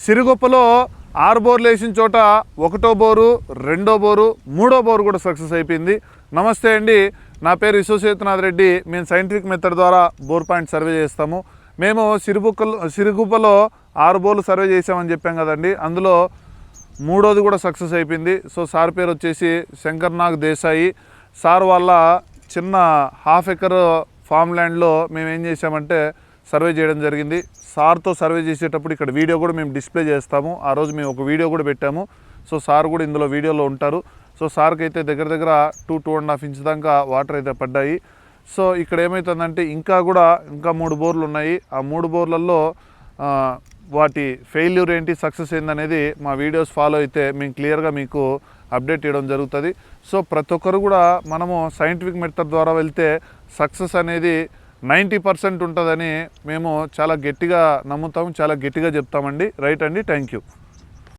సిరుగుప్పలో 6 బోర్లు వేసిన చోట 1వ బోరు, 2వ బోరు, 3వ బోరు కూడా సక్సెస్ అయిపోయింది. నమస్తే అండి, నా పేరు విశ్వసేతునాథ్ రెడ్డి. మేము సైంటిఫిక్ మెథడ్ ద్వారా బోర్ పాయింట్ సర్వే చేస్తాము. మేము సిరుగుప్పలో 6 బోర్లు సర్వే చేసామని చెప్పాం కదండి. అందులో 3వది కూడా సక్సెస్ అయిపోయింది. సో సార్ పేరు వచ్చేసి శంకర్నాగ్ దేశాయి. సార్ వాళ్ళ చిన్న ½ ఎకర్ ఫామ్ ల్యాండ్లో మేము ఏం చేసామంటే సర్వే చేయడం జరిగింది. సార్తో సర్వే చేసేటప్పుడు ఇక్కడ వీడియో కూడా మేము డిస్ప్లే చేస్తాము. ఆ రోజు మేము ఒక వీడియో కూడా పెట్టాము. సో సార్ కూడా ఇందులో వీడియోలో ఉంటారు. సో సార్కి అయితే దగ్గర 2.5 ఇంచ్ దాకా వాటర్ అయితే పడ్డాయి. సో ఇక్కడ ఏమవుతుందంటే ఇంకా 3 బోర్లు ఉన్నాయి. ఆ 3 బోర్లలో వాటి ఫెయిల్యూర్ ఏంటి, సక్సెస్ ఏందనేది మా వీడియోస్ ఫాలో అయితే మేము క్లియర్గా మీకు అప్డేట్ చేయడం జరుగుతుంది. సో ప్రతి ఒక్కరు కూడా మనము సైంటిఫిక్ మెథడ్ ద్వారా వెళ్తే సక్సెస్ అనేది 90% ఉంటుందని మేము చాలా గట్టిగా నమ్ముతాము, చాలా గట్టిగా చెప్తామండి. రైట్ అండి, థ్యాంక్ యూ.